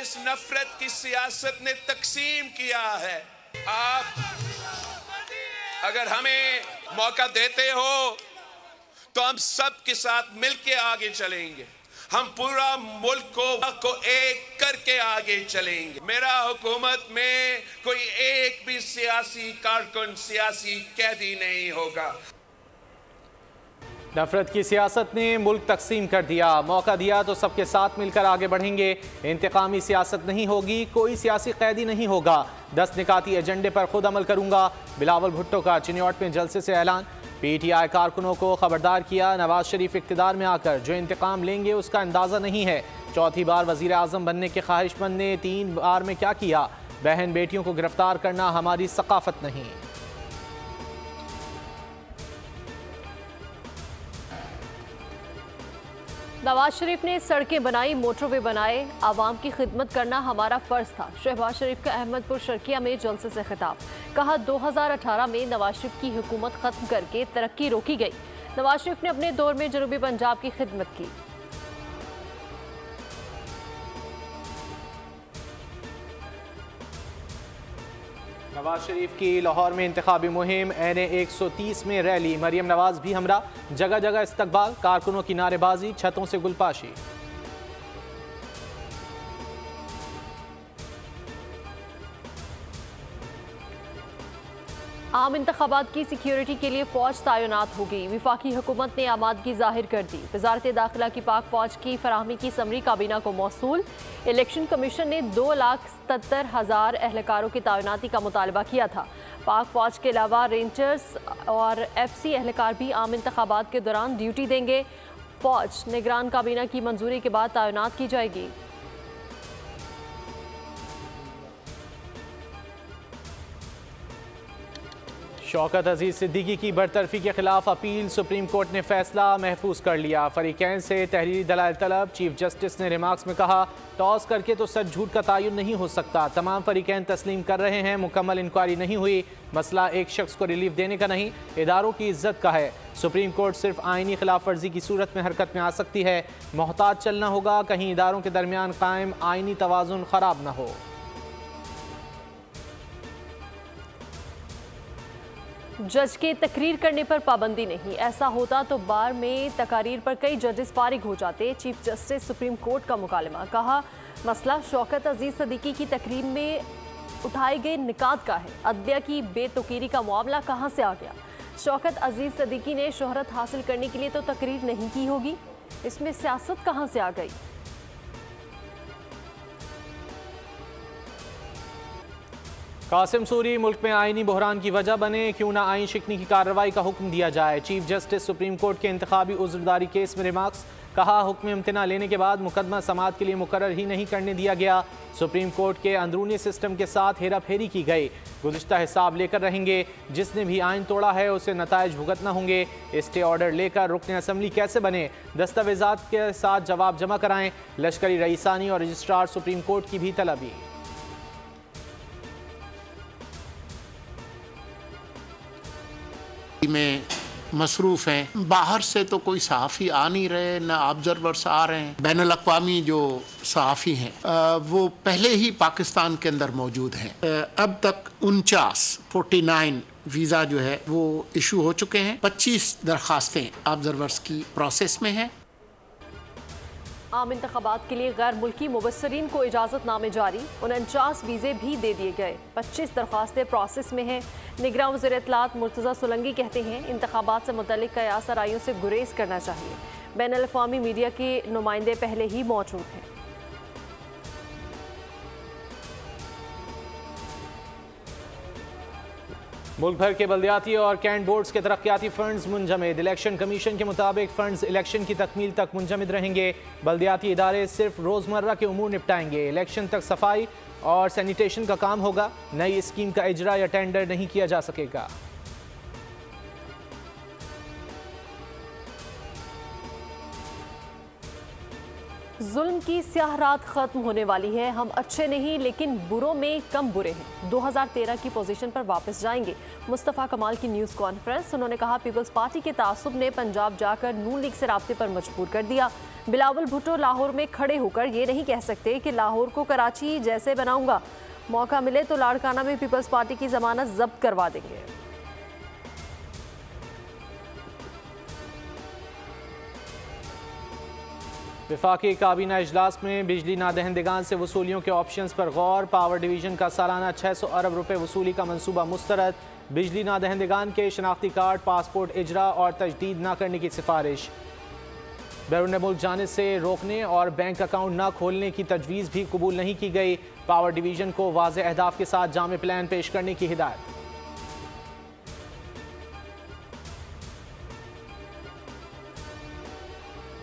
इस नफरत की सियासत ने तकसीम किया है। आप अगर हमें मौका देते हो तो हम सब के साथ मिलके आगे चलेंगे। हम पूरा मुल्क को एक करके आगे चलेंगे। मेरा हुकूमत में कोई एक भी सियासी कारकुन, सियासी कैदी नहीं होगा। नफरत की सियासत ने मुल्क तकसीम कर दिया। मौका दिया तो सबके साथ मिलकर आगे बढ़ेंगे। इंतकामी सियासत नहीं होगी, कोई सियासी कैदी नहीं होगा। 10 निकाती एजेंडे पर खुद अमल करूंगा। बिलावल भुट्टो का चिन्यौट में जलसे से ऐलान। PTI कारकुनों को खबरदार किया, नवाज शरीफ इख्तिदार में आकर जो इंतकाम लेंगे उसका अंदाज़ा नहीं है। चौथी बार वज़ीर आज़म बनने के ख्वाहिशमंद ने 3 बार में क्या किया। बहन बेटियों को गिरफ्तार करना हमारी सकाफत नहीं। नवाज शरीफ ने सड़कें बनाई, मोटरवे बनाए, आवाम की खिदमत करना हमारा फर्ज था। शहबाज शरीफ का अहमदपुर शर्किया में जलसे से खिताब। कहा 2018 में नवाज शरीफ की हुकूमत खत्म करके तरक्की रोकी गई। नवाज शरीफ ने अपने दौर में जनूबी पंजाब की खिदमत की। नवाज शरीफ की लाहौर में इंतखाबी मुहिम, NA 130 में रैली, मरियम नवाज भी हमरा। जगह जगह इस्तकबाल, कारकुनों की नारेबाजी, छतों से गुलपाशी। आम इंतखाबात की सिक्योरिटी के लिए फौज तैनात होगी। विफाकी हुकूमत ने आमादगी जाहिर कर दी। वजारत दाखिला की पाक फौज की फराहमी की समरी काबीना को मौसूल। इलेक्शन कमीशन ने 2,77,000 एहलकारों की तैनाती का मुतालबा किया था। पाक फौज के अलावा रेंजर्स और FC एहलकार भी आम इंतखाबात के दौरान ड्यूटी देंगे। फौज निगरान काबीना की मंजूरी के बाद तैनात की जाएगी। शौकत अजीज सिद्दीकी की बरतरफी के खिलाफ अपील, सुप्रीम कोर्ट ने फैसला महफूज कर लिया। फरीकैन से तहरीरी दलाइल तलब। चीफ जस्टिस ने रिमार्क्स में कहा, टॉस करके तो सच झूठ का तयन नहीं हो सकता। तमाम फरीकैन तस्लीम कर रहे हैं, मुकम्मल इंक्वायरी नहीं हुई। मसला एक शख्स को रिलीफ देने का नहीं, इदारों की इज्जत का है। सुप्रीम कोर्ट सिर्फ आइनी खिलाफ वर्जी की सूरत में हरकत में आ सकती है। मोहतात चलना होगा, कहीं इदारों के दरमियान कायम आइनी तवाजुन खराब न हो। जज के तकरीर करने पर पाबंदी नहीं। ऐसा होता तो बार में तकारीर पर कई जजेस फारिग हो जाते। चीफ जस्टिस सुप्रीम कोर्ट का मुकालमा। कहा, मसला शौकत अजीज सिद्दीकी की तकरीर में उठाए गए निकात का है। अदलिया की बेतुकीरी का मामला कहाँ से आ गया। शौकत अजीज सिद्दीकी ने शोहरत हासिल करने के लिए तो तकरीर नहीं की होगी, इसमें सियासत कहाँ से आ गई। कासिम सूरी मुल्क में आईनी बहरान की वजह बने, क्यों ना आईन शिकनी की कार्रवाई का हुक्म दिया जाए। चीफ जस्टिस सुप्रीम कोर्ट के इंतखाबी उज़्रदारी केस में रिमार्क्स। कहा, हुक्म इम्तना लेने के बाद मुकदमा समाअत के लिए मुकर्रर ही नहीं करने दिया गया। सुप्रीम कोर्ट के अंदरूनी सिस्टम के साथ हेरा फेरी की गई। गुज़िश्ता हिसाब लेकर रहेंगे। जिसने भी आइन तोड़ा है उसे नताइज भुगतना होंगे। स्टे ऑर्डर लेकर रुकन असम्बली कैसे बने, दस्तावेजात के साथ जवाब जमा कराएं। लश्करी रईसानी और रजिस्ट्रार सुप्रीम कोर्ट की भी तलबी। में मसरूफ़ हैं। बाहर से तो कोई सहाफ़ी आ नहीं रहे, न ऑब्जर्वर्स आ रहे हैं। बैनुल अक़वामी जो सहाफ़ी हैं वो पहले ही पाकिस्तान के अंदर मौजूद हैं। अब तक 49 वीज़ा जो है वो इशू हो चुके हैं। 25 दरख्वास्तें ऑब्जर्वर्स की प्रोसेस में हैं। आम इंतखाबात के लिए गैर मुल्की मुबस्सरीन को इजाज़तनामे जारी। 49 वीज़े भी दे दिए गए। 25 दरख्वास्तें प्रोसेस में हैं। निगरान वज़ीर इत्तलात मुर्तज़ा सोलंकी कहते हैं, इंतखाबात से मुतल्लिक़ क़यास आराइयों से गुरेज करना चाहिए। बैनुल अक़वामी मीडिया के नुमाइंदे पहले ही मौजूद हैं। मुल्क भर के बल्दियाती और कैंट बोर्ड्स के तरक्याती फंड्स मुंजमद। इलेक्शन कमीशन के मुताबिक फंड्स इलेक्शन की तकमील तक मुंजमद रहेंगे। बल्दियाती इदारे सिर्फ रोज़मर्रा के उमूर निपटाएंगे। इलेक्शन तक सफाई और सैनिटेशन का काम होगा। नई स्कीम का इजरा या टेंडर नहीं किया जा सकेगा। जुल्म की स्याह रात खत्म होने वाली है। हम अच्छे नहीं लेकिन बुरों में कम बुरे हैं। 2013 की पोजीशन पर वापस जाएंगे। मुस्तफ़ा कमाल की न्यूज़ कॉन्फ्रेंस। उन्होंने कहा, पीपल्स पार्टी के तासुब ने पंजाब जाकर नून लीग से राब्ते पर मजबूर कर दिया। बिलावल भुट्टो लाहौर में खड़े होकर ये नहीं कह सकते कि लाहौर को कराची जैसे बनाऊंगा, मौका मिले तो लाड़काना में पीपल्स पार्टी की जमानत जब्त करवा देंगे। वफाकी काबीना इजलास में बिजली नादहिंदगान से वसूलियों के ऑप्शंस पर गौर। पावर डिवीजन का सालाना 600 अरब रुपए वसूली का मंसूबा मुस्तरद। बिजली नादहिंदगान के शनाख्ती कार्ड, पासपोर्ट इजरा और तजदीद न करने की सिफारिश। बैरून मुल्क जाने से रोकने और बैंक अकाउंट न खोलने की तजवीज़ भी कबूल नहीं की गई। पावर डिवीजन को वाज़ेह अहदाफ के साथ जामे प्लान पेश करने की हिदायत।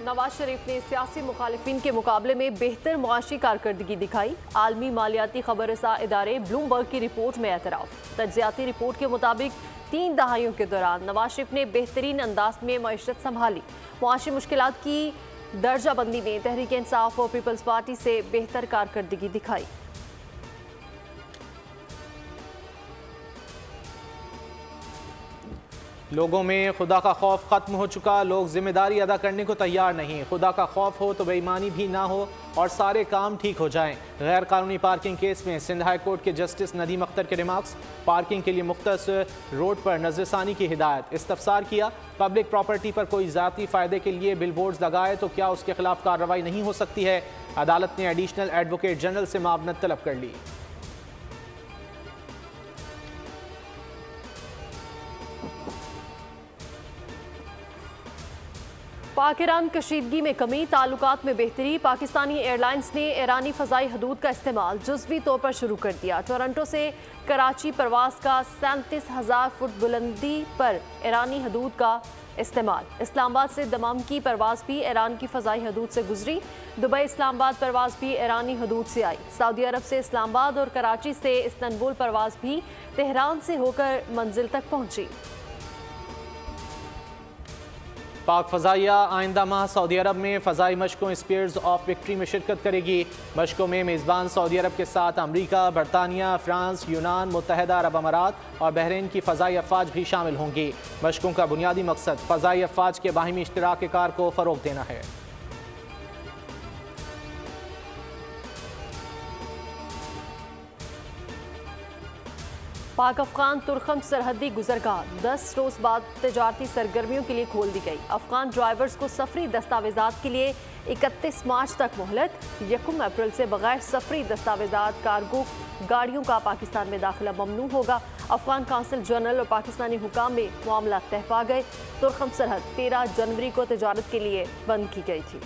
नवाज शरीफ ने सियासी मुखालिफिन के मुकाबले में बेहतर मुआशी कारकर्दगी दिखाई। आलमी मालियाती खबरसा इदारे ब्लूमबर्ग की रिपोर्ट में एतराफ़। तज्जियाती रिपोर्ट के मुताबिक 3 दहाइयों के दौरान नवाज शरीफ ने बेहतरीन अंदाज में मईशत संभाली। मुआशी मुश्किलात की दर्जाबंदी में तहरीक इंसाफ और पीपल्स पार्टी से बेहतर कारकर्दगी दिखाई। लोगों में खुदा का खौफ ख़त्म हो चुका। लोग जिम्मेदारी अदा करने को तैयार नहीं। खुदा का खौफ हो तो बेईमानी भी ना हो और सारे काम ठीक हो जाएं। गैर कानूनी पार्किंग केस में सिंध हाई कोर्ट के जस्टिस नदीम अख्तर के रिमार्क्स। पार्किंग के लिए मुख्तस रोड पर नजरसानी की हिदायत। इस्तफसार किया, पब्लिक प्रॉपर्टी पर कोई ज़ाती फ़ायदे के लिए बिलबोर्ड्स लगाए तो क्या उसके खिलाफ कार्रवाई नहीं हो सकती है। अदालत ने एडिशनल एडवोकेट जनरल से मामनत तलब कर ली। पाक ईरान कशीदगी में कमी, ताल्लुकात में बेहतरी। पाकिस्तानी एयरलाइंस ने ईरानी फ़ज़ाई हदूद का इस्तेमाल जुज़वी तौर पर शुरू कर दिया। टोरंटो से कराची परवास का 37,000 फुट बुलंदी पर ईरानी हदूद का इस्तेमाल। इस्लामाबाद से दमाम की परवास भी ईरान की फ़ज़ाई हदूद से गुजरी। दुबई इस्लामाबाद परवास भी ईरानी हदूद से आई। सऊदी अरब से इस्लामाबाद और कराची से इस्तांबुल परवास भी तेहरान से होकर मंजिल तक पहुंची। पाक फ़ज़ाइया आइंदा माह सऊदी अरब में फ़ज़ाई मशकों स्पीयर्स ऑफ विक्ट्री में शिरकत करेगी। मशकों में मेज़बान सऊदी अरब के साथ अमरीका, बरतानिया, फ्रांस, यूनान, मुत्तहदा अरब अमारात और बहरीन की फ़ज़ाई अफ़वाज भी शामिल होंगी। मशकों का बुनियादी मकसद फ़ज़ाई अफ़वाज के बाहिमी इश्तिराक कार को फ़रोग़ देना है। पाक अफगान तुर्खम सरहदी गुजरगाह 10 रोज़ बाद तजारती सरगर्मियों के लिए खोल दी गई। अफगान ड्राइवर्स को सफरी दस्तावेजात के लिए 31 मार्च तक मोहलत। 1 अप्रैल से बगैर सफरी दस्तावेजात कार्गो गाड़ियों का पाकिस्तान में दाखिला ममनू होगा। अफगान काउंसिल जनरल और पाकिस्तानी हुकाम में मामला तय पा गए। तुर्खम सरहद 13 जनवरी को तजारत के लिए बंद की गई थी।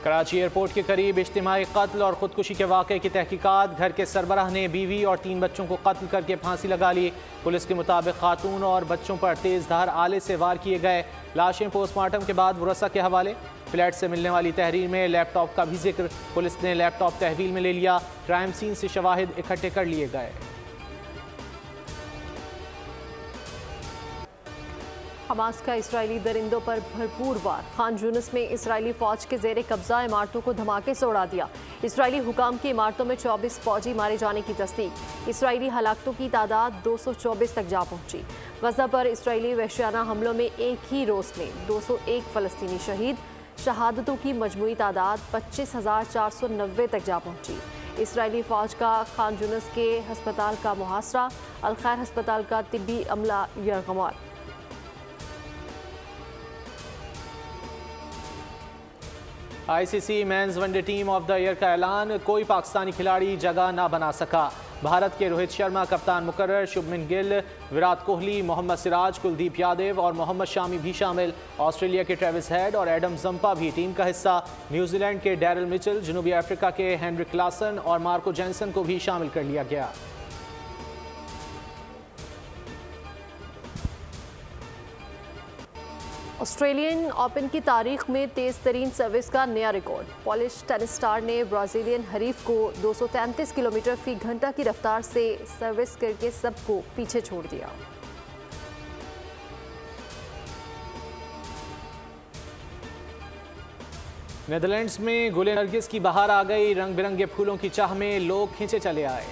कराची एयरपोर्ट के करीब इज्तिमाई कत्ल और ख़ुदकुशी के वाक़े की तहकीकात। घर के सरबराह ने बीवी और 3 बच्चों को कत्ल करके फांसी लगा ली। पुलिस के मुताबिक खातून और बच्चों पर तेज़धार आले से वार किए गए। लाशें पोस्टमार्टम के बाद वरसा के हवाले। फ्लैट से मिलने वाली तहरीर में लैपटॉप का भी जिक्र। पुलिस ने लैपटॉप तहवील में ले लिया। क्राइम सीन से शवाहिद इकट्ठे कर लिए गए। हमास का इसराइली दरिंदों पर भरपूर वार। खान यूनिस में इसराइली फौज के जेर कब्जा इमारतों को धमाके से उड़ा दिया। इसराइली हुकाम की इमारतों में 24 फौजी मारे जाने की तस्दीक। इसराइली हलाकतों की तादाद 224 तक जा पहुंची। गजा पर इसराइली वहशियाना हमलों में एक ही रोज़ में 201 फ़लस्तीनी शहीद। शहादतों की मजमूई तादाद 25,490 तक जा पहुंची। इसराइली फ़ौज का खान यूनिस के हस्पताल का मुहासरा। अल खैर हस्पताल का तिब्बी अमला यरगमार। ICC men's one day team of the year का ऐलान। कोई पाकिस्तानी खिलाड़ी जगह ना बना सका। भारत के रोहित शर्मा कप्तान मुकर्रर, शुभमन गिल, विराट कोहली, मोहम्मद सिराज, कुलदीप यादव और मोहम्मद शामी भी शामिल। ऑस्ट्रेलिया के ट्रेविस हेड और एडम जंपा भी टीम का हिस्सा। न्यूजीलैंड के डैरल मिचेल, जनूबी अफ्रीका के हेनरिक क्लासन और मार्को जेंसन को भी शामिल कर लिया गया। ऑस्ट्रेलियन ओपन की तारीख में तेज़ तरीन सर्विस का नया रिकॉर्ड। पॉलिश टेनिस स्टार ने ब्राज़ीलियन हरीफ को 233 किलोमीटर फी घंटा की रफ्तार से सर्विस करके सबको पीछे छोड़ दिया। नेदरलैंड्स में गुले नरगिस की बहार आ गई। रंग बिरंगे फूलों की चाह में लोग खींचे चले आए।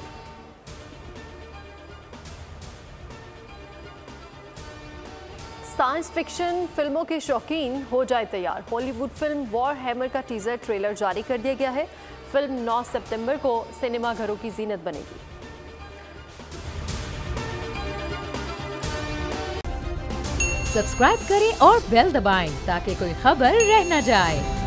साइंस फिक्शन फिल्मों के शौकीन हो जाए तैयार। हॉलीवुड फिल्म वॉर हैमर का टीजर ट्रेलर जारी कर दिया गया है। फिल्म 9 सितंबर को सिनेमा घरों की जीनत बनेगी। सब्सक्राइब करें और बेल दबाएं ताकि कोई खबर रह न जाए।